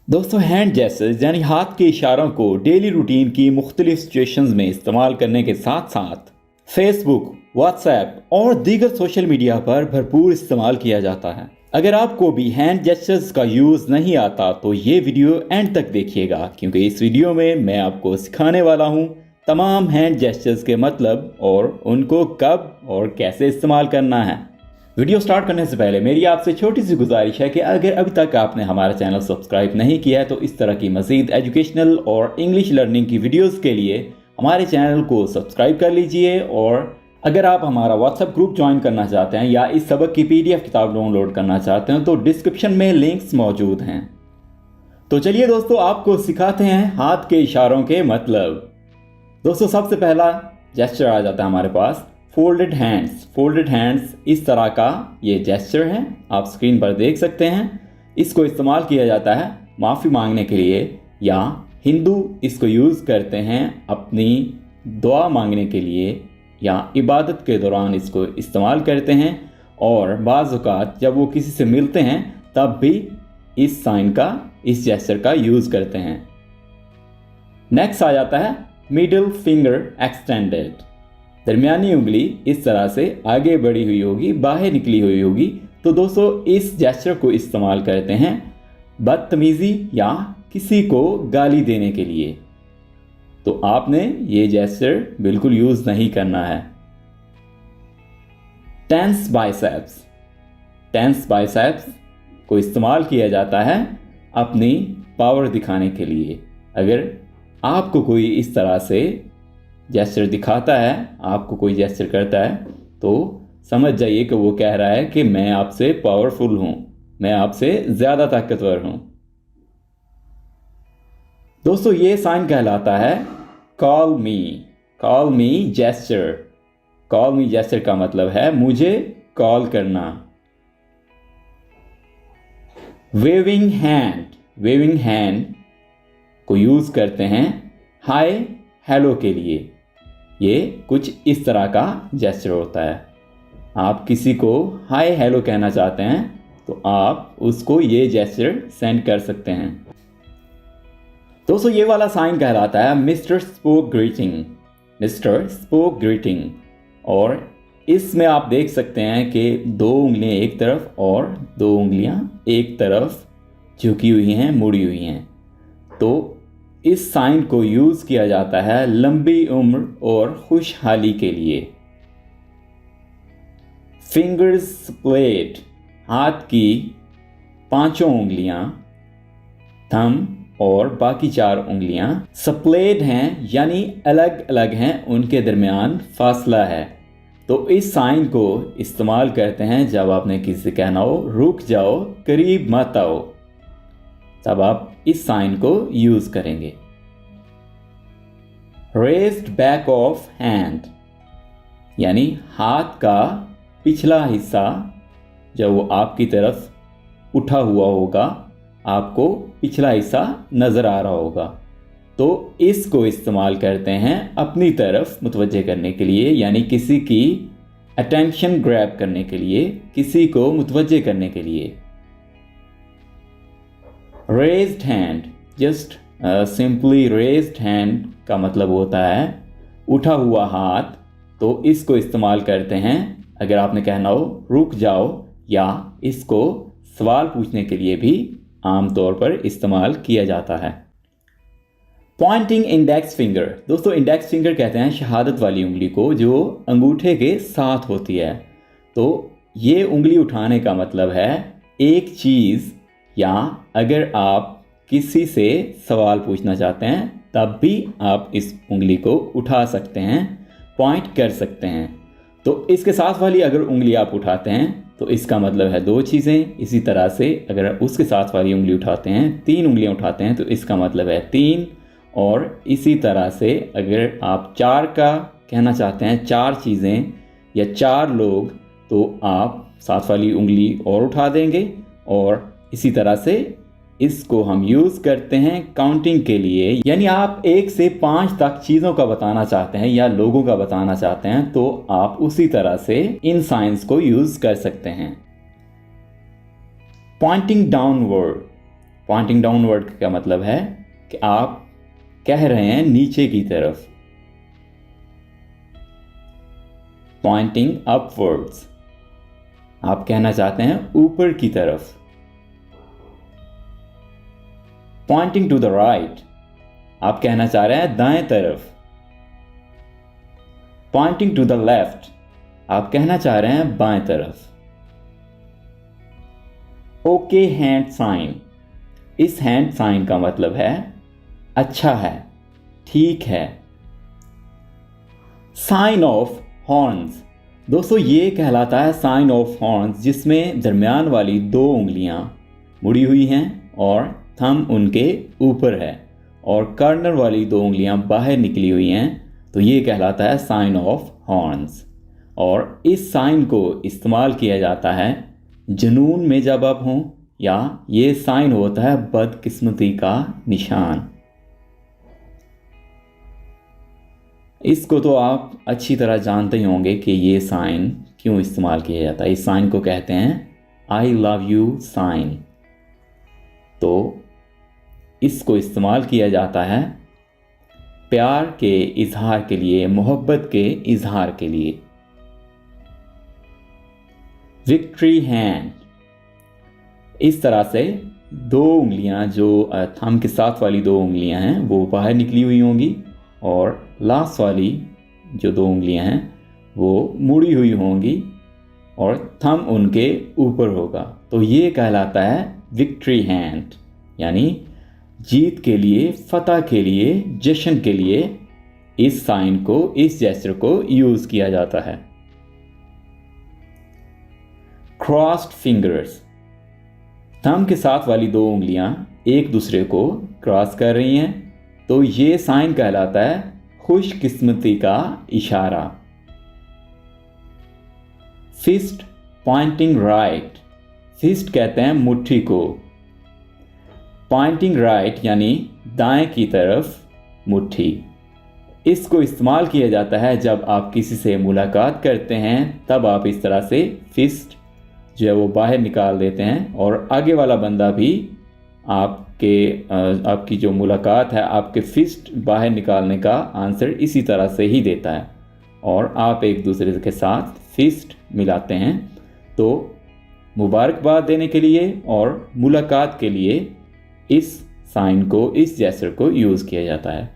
दोस्तों, hand gestures यानी हाथ के इशारों को डेली रूटीन की मुख्तलिफ सिचुएशंस में इस्तेमाल करने के साथ साथ फेसबुक, व्हाट्सएप और दीगर सोशल मीडिया पर भरपूर इस्तेमाल किया जाता है। अगर आपको भी हैंड जेस्चर्स का यूज़ नहीं आता तो ये वीडियो एंड तक देखिएगा, क्योंकि इस वीडियो में मैं आपको सिखाने वाला हूँ तमाम हैंड जेस्चर्स के मतलब और उनको कब और कैसे इस्तेमाल करना है। वीडियो स्टार्ट करने से पहले मेरी आपसे छोटी सी गुजारिश है कि अगर अभी तक आपने हमारा चैनल सब्सक्राइब नहीं किया है तो इस तरह की मज़ीद एजुकेशनल और इंग्लिश लर्निंग की वीडियोस के लिए हमारे चैनल को सब्सक्राइब कर लीजिए। और अगर आप हमारा व्हाट्सएप ग्रुप ज्वाइन करना चाहते हैं या इस सबक की PDF किताब डाउनलोड करना चाहते हैं तो डिस्क्रिप्शन में लिंक्स मौजूद हैं। तो चलिए दोस्तों, आपको सिखाते हैं हाथ के इशारों के मतलब। दोस्तों, सबसे पहला जेस्चर आ जाता है हमारे पास फोल्डेड हैंड्स। फोल्डेड हैंड्स इस तरह का ये जेस्चर है, आप स्क्रीन पर देख सकते हैं। इसको इस्तेमाल किया जाता है माफ़ी मांगने के लिए, या हिंदू इसको यूज़ करते हैं अपनी दुआ मांगने के लिए या इबादत के दौरान इसको इस्तेमाल करते हैं। और बाज़ औक़ात जब वो किसी से मिलते हैं तब भी इस साइन का, इस जेस्चर का यूज़ करते हैं। नेक्स्ट आ जाता है मिडिल फिंगर एक्सटेंडेड। दरमियानी उंगली इस तरह से आगे बढ़ी हुई होगी, बाहर निकली हुई होगी। तो दोस्तों, इस जेस्चर को इस्तेमाल करते हैं बदतमीज़ी या किसी को गाली देने के लिए। तो आपने ये जेस्चर बिल्कुल यूज़ नहीं करना है। Tense biceps. टेंस बाइसेप्स को इस्तेमाल किया जाता है अपनी पावर दिखाने के लिए। अगर आपको कोई इस तरह से जेस्चर दिखाता है, आपको कोई जेस्चर करता है, तो समझ जाइए कि वो कह रहा है कि मैं आपसे पावरफुल हूँ, मैं आपसे ज़्यादा ताकतवर हूँ। दोस्तों, ये साइन कहलाता है call me. Call me gesture. Call me gesture का मतलब है मुझे कॉल करना। Waving hand. वेविंग हैंड को यूज़ करते हैं हाय हेलो के लिए। ये कुछ इस तरह का जेस्चर होता है। आप किसी को हाय हेलो कहना चाहते हैं तो आप उसको ये जेस्चर सेंड कर सकते हैं। दोस्तों, ये वाला साइन कहलाता है mister spoke greeting. Mister spoke greeting. और इसमें आप देख सकते हैं कि दो उंगलियां एक तरफ और दो उंगलियां एक तरफ झुकी हुई हैं, मुड़ी हुई हैं। तो इस साइन को यूज़ किया जाता है लंबी उम्र और खुशहाली के लिए। फिंगर्स स्प्लेड। हाथ की पांचों उंगलियां, थंब और बाकी चार उंगलियां स्प्लेड हैं, यानी अलग अलग हैं, उनके दरमियान फासला है। तो इस साइन को इस्तेमाल करते हैं जब आपने किसी से कहना हो रुक जाओ, करीब मत आओ, तब आप इस साइन को यूज करेंगे। रेज्ड बैक ऑफ हैंड, यानी हाथ का पिछला हिस्सा जब वो आपकी तरफ उठा हुआ होगा, आपको पिछला हिस्सा नजर आ रहा होगा, तो इसको इस्तेमाल करते हैं अपनी तरफ मुतवज्जे करने के लिए, यानी किसी की अटेंशन ग्रैब करने के लिए, किसी को मुतवज्जे करने के लिए। Raised hand, just simply raised hand का मतलब होता है उठा हुआ हाथ। तो इसको इस्तेमाल करते हैं अगर आपने कहना हो रुक जाओ, या इसको सवाल पूछने के लिए भी आमतौर पर इस्तेमाल किया जाता है। Pointing index finger. दोस्तों, इंडेक्स फिंगर कहते हैं शहादत वाली उंगली को जो अंगूठे के साथ होती है। तो ये उंगली उठाने का मतलब है एक चीज़, या अगर आप किसी से सवाल पूछना चाहते हैं तब भी आप इस उंगली को उठा सकते हैं, पॉइंट कर सकते हैं। तो इसके साथ वाली अगर उंगली आप उठाते हैं तो इसका मतलब है दो चीज़ें। इसी तरह से अगर उसके साथ वाली उंगली उठाते हैं, तीन उंगलियां उठाते हैं, तो इसका मतलब है तीन। और इसी तरह से अगर आप चार का कहना चाहते हैं, चार चीज़ें या चार लोग, तो आप साथ वाली उंगली और उठा देंगे। और इसी तरह से इसको हम यूज़ करते हैं काउंटिंग के लिए, यानी आप 1 से 5 तक चीज़ों का बताना चाहते हैं या लोगों का बताना चाहते हैं तो आप उसी तरह से इन साइंस को यूज़ कर सकते हैं। Poynting downward. पॉइंटिंग डाउनवर्ड का मतलब है कि आप कह रहे हैं नीचे की तरफ। पॉइंटिंग अपवर्ड्स, आप कहना चाहते हैं ऊपर की तरफ। पॉइंटिंग टू द राइट, आप कहना चाह रहे हैं दाएं तरफ। पॉइंटिंग टू द लेफ्ट, आप कहना चाह रहे हैं बाएं तरफ। ओके हैंड साइन, इस हैंड साइन का मतलब है अच्छा है, ठीक है। साइन ऑफ हॉर्न्स, दोस्तों ये कहलाता है साइन ऑफ हॉर्न्स जिसमें दरमियान वाली 2 उंगलियां मुड़ी हुई हैं और थंब उनके ऊपर है और कॉर्नर वाली 2 उंगलियां बाहर निकली हुई हैं, तो ये कहलाता है साइन ऑफ हॉर्न्स। और इस साइन को इस्तेमाल किया जाता है जुनून में जब आप हों, या ये साइन होता है बदकिस्मती का निशान। इसको तो आप अच्छी तरह जानते ही होंगे कि ये साइन क्यों इस्तेमाल किया जाता है। इस साइन को कहते हैं आई लव यू साइन। तो इसको इस्तेमाल किया जाता है प्यार के इजहार के लिए, मोहब्बत के इजहार के लिए। विक्ट्री हैंड, इस तरह से 2 उंगलियां जो थंब के साथ वाली 2 उंगलियां हैं वो बाहर निकली हुई होंगी और लास्ट वाली जो 2 उंगलियां हैं वो मुड़ी हुई होंगी और थंब उनके ऊपर होगा, तो ये कहलाता है विक्ट्री हैंड। यानी जीत के लिए, फतह के लिए, जश्न के लिए इस साइन को, इस जेस्चर को यूज़ किया जाता है। क्रॉस्ड फिंगर्स, थंब के साथ वाली 2 उंगलियां एक दूसरे को क्रॉस कर रही हैं, तो ये साइन कहलाता है खुशकिस्मती का इशारा। फिस्ट पॉइंटिंग राइट, फिस्ट कहते हैं मुट्ठी को। पॉइंटिंग राइट यानी दाएं की तरफ मुट्ठी। इसको इस्तेमाल किया जाता है जब आप किसी से मुलाकात करते हैं, तब आप इस तरह से फिस्ट जो है वो बाहर निकाल देते हैं और आगे वाला बंदा भी आपकी जो मुलाकात है, आपके फिस्ट बाहर निकालने का आंसर इसी तरह से ही देता है और आप एक दूसरे के साथ फिस्ट मिलाते हैं। तो मुबारकबाद देने के लिए और मुलाकात के लिए इस साइन को, इस जेस्चर को यूज़ किया जाता है।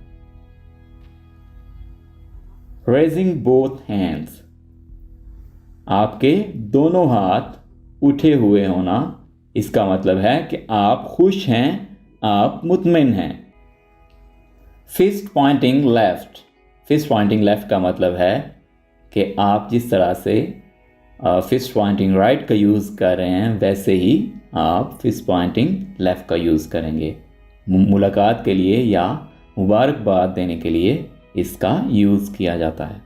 रेजिंग बोथ हैंड्स, आपके दोनों हाथ उठे हुए होना, इसका मतलब है कि आप खुश हैं, आप मुतमिन हैं। Fist pointing left, fist pointing left का मतलब है कि आप जिस तरह से फिस्ट पॉइंटिंग राइट का यूज़ कर रहे हैं वैसे ही आप फिस्ट पॉइंटिंग लेफ्ट का यूज़ करेंगे। मुलाकात के लिए या मुबारकबाद देने के लिए इसका यूज़ किया जाता है।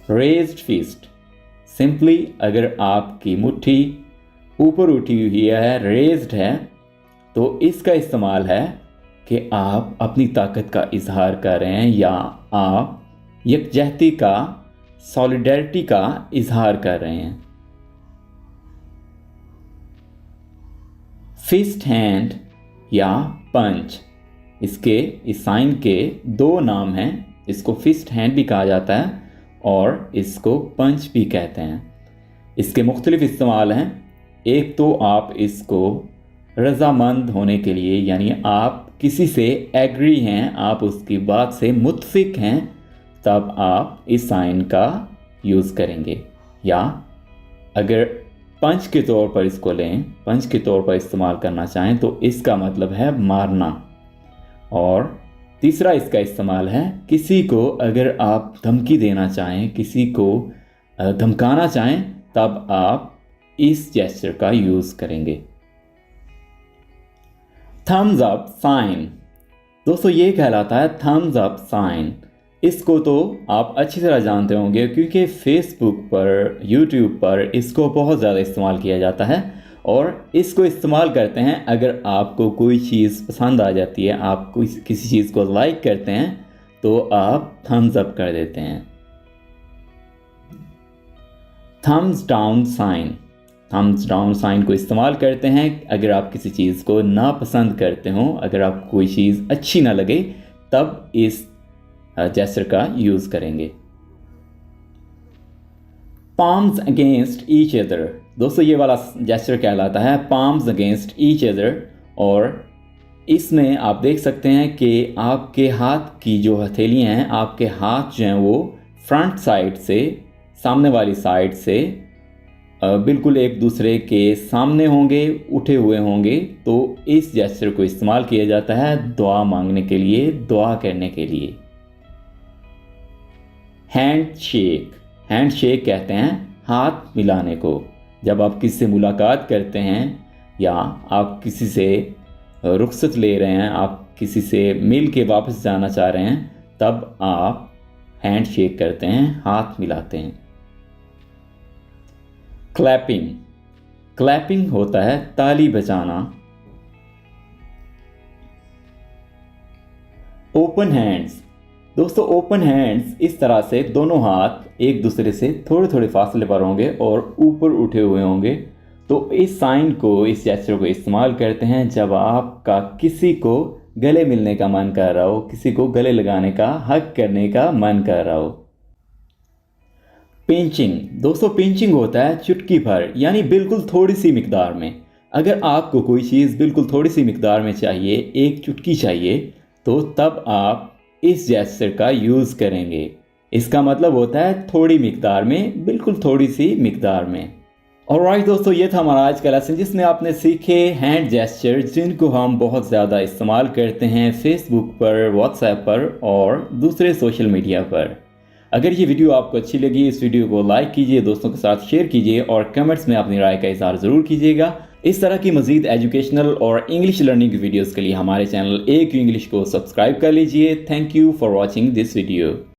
रेज्ड फिस्ट, सिंपली अगर आपकी मुट्ठी ऊपर उठी हुई है, रेज्ड है, तो इसका इस्तेमाल है कि आप अपनी ताकत का इजहार कर रहे हैं या आप यकजहती का, सॉलिडरिटी का इजहार कर रहे हैं। फिस्ट हैंड या पंच, इस साइन के 2 नाम हैं। इसको फिस्ट हैंड भी कहा जाता है और इसको पंच भी कहते हैं। इसके मुख्तलिफ इस्तेमाल हैं। एक तो आप इसको रज़ामंद होने के लिए, यानी आप किसी से एग्री हैं, आप उसकी बात से मुत्फिक हैं, तब आप इस साइन का यूज़ करेंगे। या अगर पंच के तौर पर इसको लें, पंच के तौर पर इस्तेमाल करना चाहें तो इसका मतलब है मारना। और तीसरा इसका इस्तेमाल है किसी को अगर आप धमकी देना चाहें, किसी को धमकाना चाहें, तब आप इस जेस्चर का यूज़ करेंगे। थम्स अप साइन, दोस्तों ये कहलाता है थम्स अप साइन। इसको तो आप अच्छी तरह जानते होंगे क्योंकि फेसबुक पर, यूट्यूब पर इसको बहुत ज़्यादा इस्तेमाल किया जाता है और इसको इस्तेमाल करते हैं अगर आपको कोई चीज़ पसंद आ जाती है, आप किसी चीज़ को लाइक करते हैं तो आप थम्स अप कर देते हैं। Thumbs down sign, thumbs down sign को इस्तेमाल करते हैं अगर आप किसी चीज़ को नापसंद करते हो, अगर आपको कोई चीज़ अच्छी ना लगे तब इस जेस्चर का यूज़ करेंगे। पाम्स अगेंस्ट ईच अदर, दोस्तों ये वाला जेस्चर कहलाता है पाम्स अगेंस्ट ईच अदर, और इसमें आप देख सकते हैं कि आपके हाथ की जो हथेलियां हैं, आपके हाथ जो हैं वो फ्रंट साइड से, सामने वाली साइड से बिल्कुल एक दूसरे के सामने होंगे, उठे हुए होंगे। तो इस जेस्चर को इस्तेमाल किया जाता है दुआ मांगने के लिए, दुआ करने के लिए। हैंड शेक, हैंड शेक कहते हैं हाथ मिलाने को। जब आप किसी से मुलाकात करते हैं या आप किसी से रुखसत ले रहे हैं, आप किसी से मिल के वापस जाना चाह रहे हैं, तब आप हैंड शेक करते हैं, हाथ मिलाते हैं। क्लैपिंग, क्लैपिंग होता है ताली बजाना। ओपन हैंड्स, दोस्तों ओपन हैंड्स इस तरह से दोनों हाथ एक दूसरे से थोड़े थोड़े फासले पर होंगे और ऊपर उठे हुए होंगे। तो इस साइन को, इस जेस्चर को इस्तेमाल करते हैं जब आपका किसी को गले मिलने का मन कर रहा हो, किसी को गले लगाने का, हग करने का मन कर रहा हो। पिंचिंग, दोस्तों पिंचिंग होता है चुटकी भर, यानी बिल्कुल थोड़ी सी मिकदार में। अगर आपको कोई चीज़ बिल्कुल थोड़ी सी मिकदार में चाहिए, एक चुटकी चाहिए, तो तब आप इस जेस्चर का यूज़ करेंगे। इसका मतलब होता है थोड़ी मिकदार में, बिल्कुल थोड़ी सी मिकदार में। ऑलराइट दोस्तों, ये था हमारा आज का लेसन जिसमें आपने सीखे हैंड जेस्चर, जिनको हम बहुत ज़्यादा इस्तेमाल करते हैं फेसबुक पर, व्हाट्सएप पर और दूसरे सोशल मीडिया पर। अगर ये वीडियो आपको अच्छी लगी, इस वीडियो को लाइक कीजिए, दोस्तों के साथ शेयर कीजिए और कमेंट्स में अपनी राय का इज़हार ज़रूर कीजिएगा। इस तरह की मज़ीद एजुकेशनल और इंग्लिश लर्निंग वीडियोज़ के लिए हमारे चैनल AQ इंग्लिश को सब्सक्राइब कर लीजिए। Thank you for watching this video.